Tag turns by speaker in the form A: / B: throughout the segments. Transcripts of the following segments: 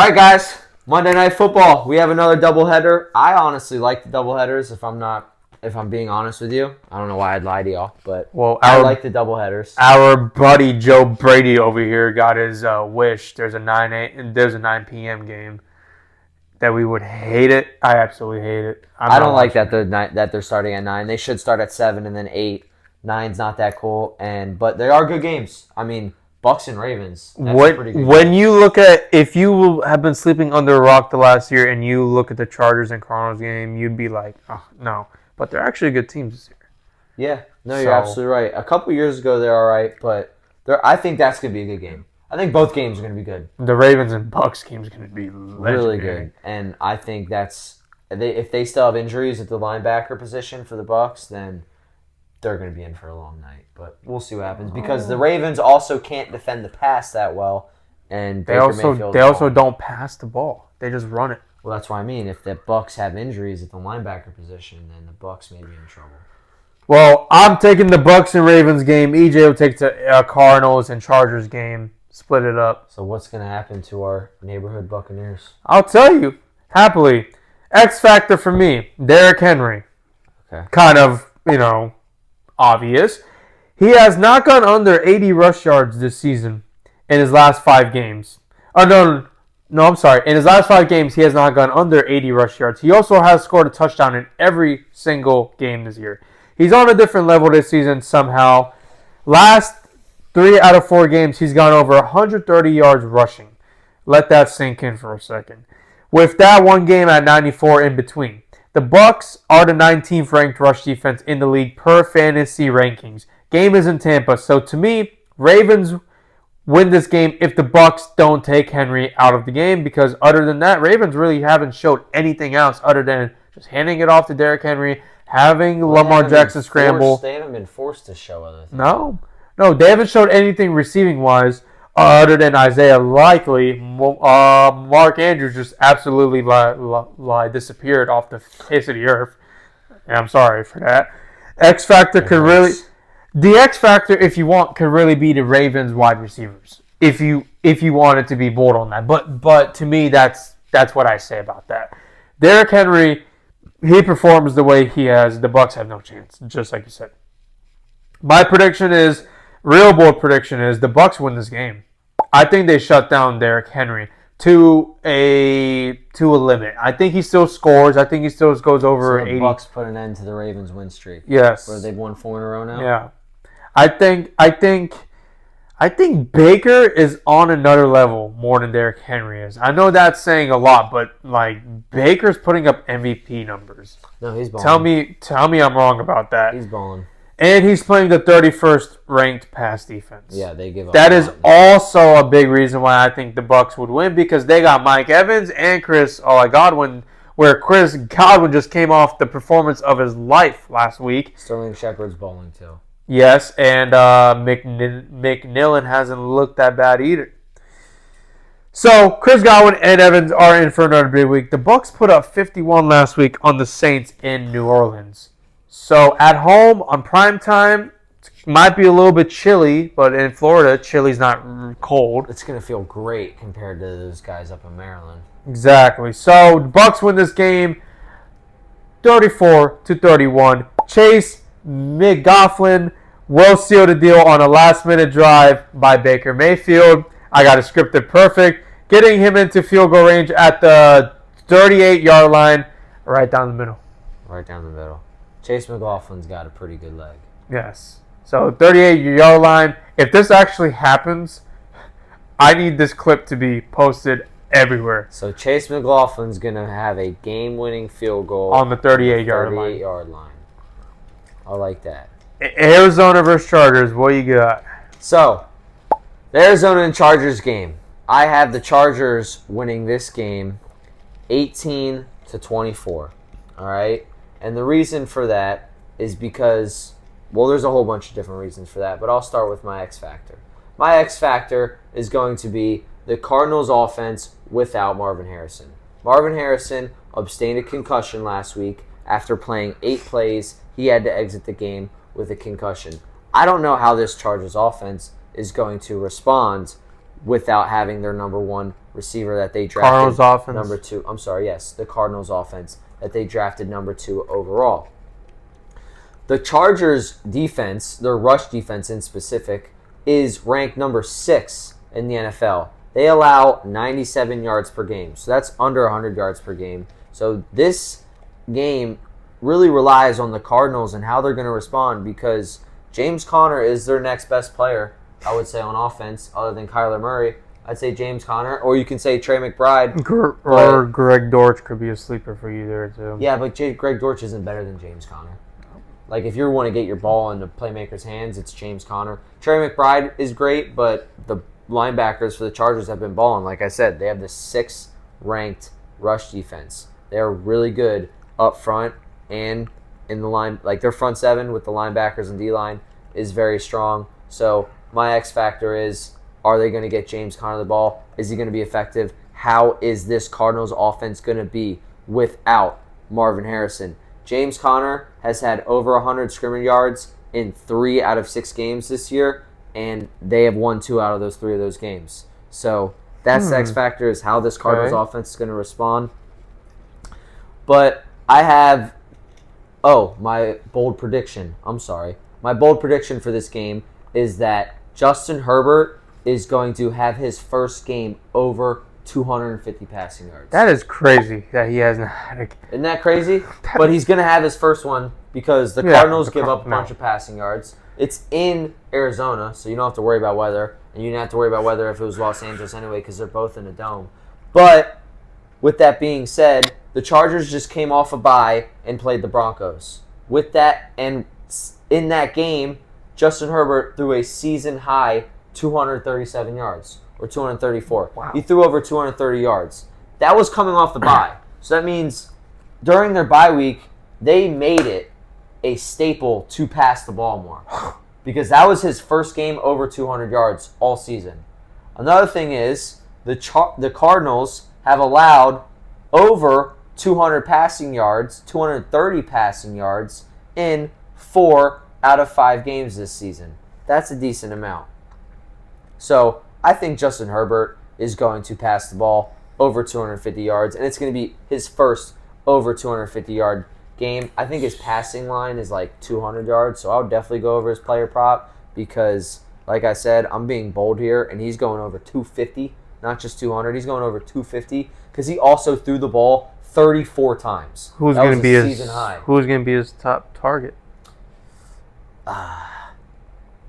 A: All right, guys. Monday Night Football. We have another doubleheader. I honestly like the doubleheaders. If I'm being honest with you, I don't know why I'd lie to y'all, but I like the doubleheaders.
B: Our buddy Joe Brady over here got his wish. There's a 9 p.m. game that we would hate it. I absolutely hate it.
A: I don't like that they're starting at 9. They should start at 7 and then 8. 9's not that cool, but they are good games. I mean, Bucks and Ravens. That's a pretty good game.
B: You look at, if you have been sleeping under a rock the last year and you look at the Chargers and Cardinals game, you'd be like, oh, no. But they're actually good teams this year.
A: Yeah, no, you're absolutely right. A couple years ago, they're all right, but I think that's going to be a good game. I think both games are going to be good.
B: The Ravens and Bucks game is going to be legendary.
A: Really good. And I think if they still have injuries at the linebacker position for the Bucks, then they're going to be in for a long night. But we'll see what happens because the Ravens also can't defend the pass that well, and
B: they also don't pass the ball. They just run it.
A: Well, that's what I mean. If the Bucks have injuries at the linebacker position, then the Bucks may be in trouble.
B: Well, I'm taking the Bucks and Ravens game. EJ will take the Cardinals and Chargers game. Split it up.
A: So what's going to happen to our neighborhood Buccaneers?
B: I'll tell you happily. X factor for me, Derrick Henry.
A: Okay.
B: Kind of, obvious. He has not gone under 80 rush yards this season in his last 5 games. Oh, no, I'm sorry. In his last 5 games, he has not gone under 80 rush yards. He also has scored a touchdown in every single game this year. He's on a different level this season somehow. Last 3 out of 4 games, he's gone over 130 yards rushing. Let that sink in for a second. With that one game at 94 in between. The Bucks are the 19th ranked rush defense in the league per fantasy rankings. Game is in Tampa, so to me, Ravens win this game if the Bucks don't take Henry out of the game, because other than that, Ravens really haven't showed anything else other than just handing it off to Derrick Henry, having Lamar Jackson scramble.
A: They haven't been forced to show other things.
B: No, they haven't showed anything receiving-wise other than Isaiah Likely. Mark Andrews just absolutely disappeared off the face of the earth. And I'm sorry for that. The X factor, if you want, could really be the Ravens wide receivers. If you wanted to be bold on that, but to me, that's what I say about that. Derrick Henry, he performs the way he has. The Bucks have no chance, just like you said. My real bold prediction is the Bucks win this game. I think they shut down Derrick Henry to a limit. I think he still scores. I think he still goes over 80.
A: The Bucks put an end to the Ravens' win streak.
B: Yes.
A: Where they've won 4 in a row now.
B: Yeah. I think Baker is on another level more than Derrick Henry is. I know that's saying a lot, but Baker's putting up MVP numbers.
A: No, he's balling.
B: Tell me I'm wrong about that.
A: He's balling.
B: And he's playing the 31st ranked pass defense.
A: Yeah, they give up.
B: That is also a big reason why I think the Bucks would win, because they got Mike Evans and Chris Godwin, where Chris Godwin just came off the performance of his life last week.
A: Sterling Shepard's balling too.
B: Yes, and McNillan hasn't looked that bad either. So Chris Godwin and Evans are in for another big week. The Bucks put up 51 last week on the Saints in New Orleans. So at home on prime time, might be a little bit chilly, but in Florida, chilly's not cold.
A: It's going to feel great compared to those guys up in Maryland.
B: Exactly. So the Bucks win this game 34-31. Chase McLaughlin will seal the deal on a last-minute drive by Baker Mayfield. I got it scripted perfect, getting him into field goal range at the 38-yard line, right down the middle.
A: Right down the middle. Chase McLaughlin's got a pretty good leg.
B: Yes. So 38-yard line. If this actually happens, I need this clip to be posted everywhere.
A: So Chase McLaughlin's going to have a game-winning field goal
B: on the 38-yard
A: line. I like that.
B: Arizona versus Chargers. What you got?
A: So, the Arizona and Chargers game. I have the Chargers winning this game 18-24. All right? And the reason for that is because, there's a whole bunch of different reasons for that, but I'll start with my X factor. My X factor is going to be the Cardinals offense without Marvin Harrison. Marvin Harrison abstained a concussion last week. After playing 8 plays, he had to exit the game with a concussion. I don't know how this Chargers offense is going to respond without having their number one receiver that they drafted.
B: Cardinals offense.
A: Number 2. I'm sorry, yes, the Cardinals offense that they drafted number 2 overall. The Chargers defense, their rush defense in specific, is ranked number 6 in the NFL. They allow 97 yards per game. So that's under 100 yards per game. So this game really relies on the Cardinals and how they're going to respond, because James Conner is their next best player, I would say, on offense, other than Kyler Murray. I'd say James Conner, or you can say Trey McBride.
B: Or Greg Dortch could be a sleeper for you there, too.
A: Yeah, but Greg Dortch isn't better than James Conner. Like, if you want to get your ball into playmakers' hands, it's James Conner. Trey McBride is great, but the linebackers for the Chargers have been balling. Like I said, they have the 6th ranked rush defense. They're really good up front and in the line. Like, their front 7 with the linebackers and D-line is very strong. So my X factor is, are they going to get James Conner the ball? Is he going to be effective? How is this Cardinals offense going to be without Marvin Harrison? James Conner has had over 100 scrimmage yards in 3 out of 6 games this year, and they have won 2 out of those 3 of those games. So that's the X factor, is how this Cardinals offense is going to respond. But I have, my bold prediction. I'm sorry. My bold prediction for this game is that Justin Herbert is going to have his first game over 250 passing yards.
B: That is crazy that he has not had a...
A: Isn't that crazy? But he's going to have his first one because the Cardinals give up a bunch of passing yards. It's in Arizona, so you don't have to worry about weather. And you don't have to worry about weather if it was Los Angeles anyway, because they're both in a dome. But with that being said, the Chargers just came off a bye and played the Broncos. With that, and in that game, Justin Herbert threw a season-high 237 yards. Or 234.
B: Wow.
A: He threw over 230 yards. That was coming off the bye. So that means during their bye week, they made it a staple to pass the ball more. Because that was his first game over 200 yards all season. Another thing is, the Cardinals have allowed over 200 passing yards, 230 passing yards in 4 out of 5 games this season. That's a decent amount. So I think Justin Herbert is going to pass the ball over 250 yards, and it's going to be his first over 250-yard game. I think his passing line is like 200 yards, so I would definitely go over his player prop because, like I said, I'm being bold here, and he's going over 250, not just 200. He's going over 250 because he also threw the ball 34 times.
B: Who's going to be his
A: season high?
B: Who's going to be his top target?
A: I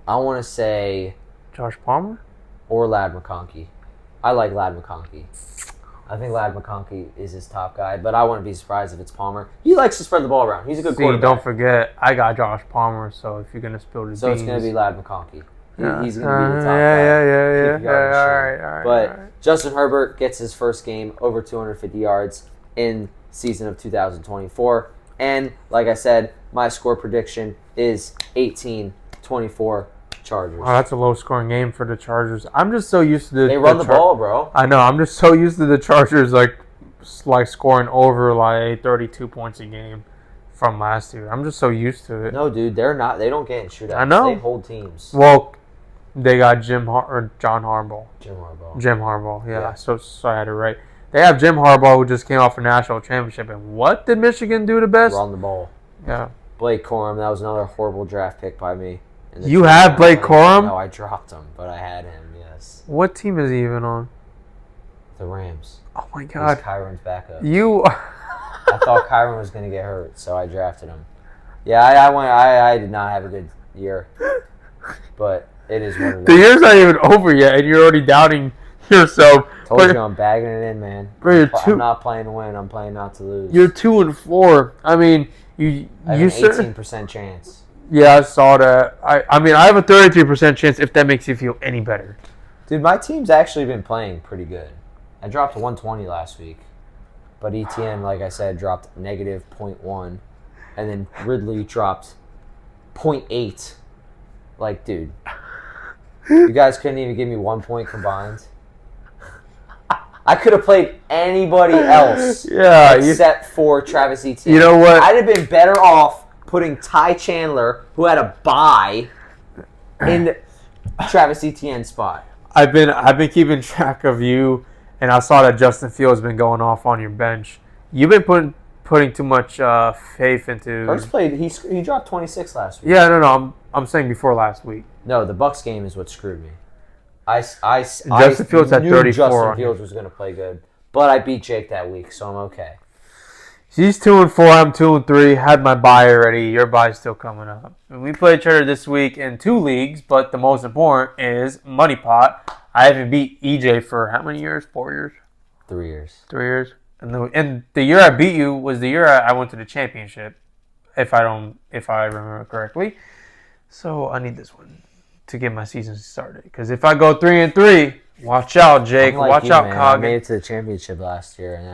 A: want to say
B: Josh Palmer?
A: Or Ladd McConkey. I like Ladd McConkey. I think Ladd McConkey is his top guy, but I wouldn't be surprised if it's Palmer. He likes to spread the ball around. He's a good quarterback.
B: Don't forget, I got Josh Palmer, so if you're going to spill the beans...
A: So it's going to be Ladd McConkey. He's going to be the top
B: guy.
A: Yeah.
B: All right.
A: But Justin Herbert gets his first game over 250 yards in season of 2024. And, like I said, my score prediction is 18-24 Chargers.
B: Wow, that's a low-scoring game for the Chargers. I'm just so used to
A: They run the ball, bro.
B: I know. I'm just so used to the Chargers like scoring over like 32 points a game from last year. I'm just so used to it.
A: No, dude, they're not. They don't get in shootouts.
B: I know.
A: They hold teams.
B: Well, they got John Harbaugh.
A: Jim Harbaugh.
B: Yeah. So I had it right. They have Jim Harbaugh, who just came off a national championship. And what did Michigan do the best?
A: Run the ball.
B: Yeah.
A: Blake Corum. That was another horrible draft pick by me.
B: You have Blake Corum?
A: No, I dropped him, but I had him, yes.
B: What team is he even on?
A: The Rams.
B: Oh, my God.
A: He's Kyron's backup.
B: I
A: thought Kyron was going to get hurt, so I drafted him. Yeah, I did not have a good year, but it is what it is.
B: The year's not even over yet, and you're already doubting yourself.
A: Told you I'm bagging it in, man. I'm not playing to win. I'm playing not to lose.
B: You're 2-4. I mean,
A: I have an 18% chance.
B: Yeah, I saw that. I mean, I have a 33% chance if that makes you feel any better.
A: Dude, my team's actually been playing pretty good. I dropped 120 last week, but ETN, like I said, dropped negative 0.1, and then Ridley dropped 0.8. Like, dude, you guys couldn't even give me 1 point combined. I could have played anybody else except for Travis Etienne.
B: You know what?
A: I'd have been better off putting Ty Chandler, who had a bye, in Travis Etienne's spot.
B: I've been keeping track of you And I saw that Justin Fields has been going off on your bench. You've been putting too much faith into.
A: Hurts played. He dropped 26 last week.
B: Yeah, no. I'm saying before last week.
A: No, the Bucks game is what screwed me.
B: Justin Fields had 34.
A: Justin Fields was going to play good, but I beat Jake that week, so I'm okay.
B: He's 2-4. I'm 2-3. Had my bye already. Your bye's still coming up. And we played each other this week in 2 leagues, but the most important is Money Pot. I haven't beat EJ for how many years? 4 years?
A: 3 years.
B: 3 years. And the year I beat you was the year I went to the championship, if I remember correctly. So I need this one to get my season started. Because if I go 3-3, watch out, Jake. Watch out, Cog.
A: I made it to the championship last year, and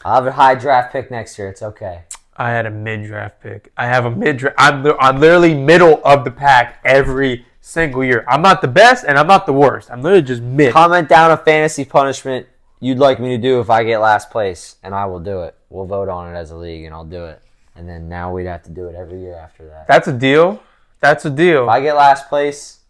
A: I'll have a high draft pick next year. It's okay.
B: I had a mid-draft pick. I have a mid-draft. I'm literally middle of the pack every single year. I'm not the best, and I'm not the worst. I'm literally just mid.
A: Comment down a fantasy punishment you'd like me to do if I get last place, and I will do it. We'll vote on it as a league, and I'll do it. And then now we'd have to do it every year after that.
B: That's a deal. That's a deal.
A: If I get last place,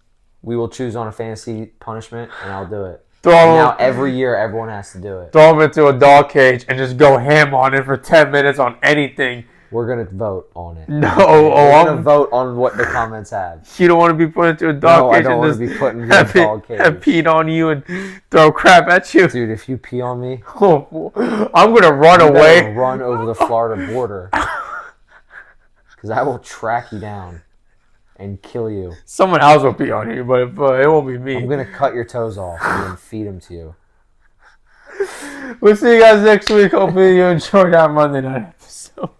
A: we will choose on a fantasy punishment, and I'll do it. Now every year, everyone has to do it.
B: Throw him into a dog cage and just go ham on it for 10 minutes on anything.
A: We're going to vote on it.
B: No.
A: We're going to vote on what the comments have.
B: You don't want to be put into a dog cage
A: I don't want to be put in a dog cage.
B: Have peed on you and throw crap at you.
A: Dude, if you pee on me,
B: I'm going to run away.
A: I'm going to run over the Florida border. Because I will track you down and kill you.
B: Someone else will pee on you, but it won't be me.
A: I'm going to cut your toes off and then feed them to you.
B: We'll see you guys next week. Hopefully you enjoyed our Monday night episode.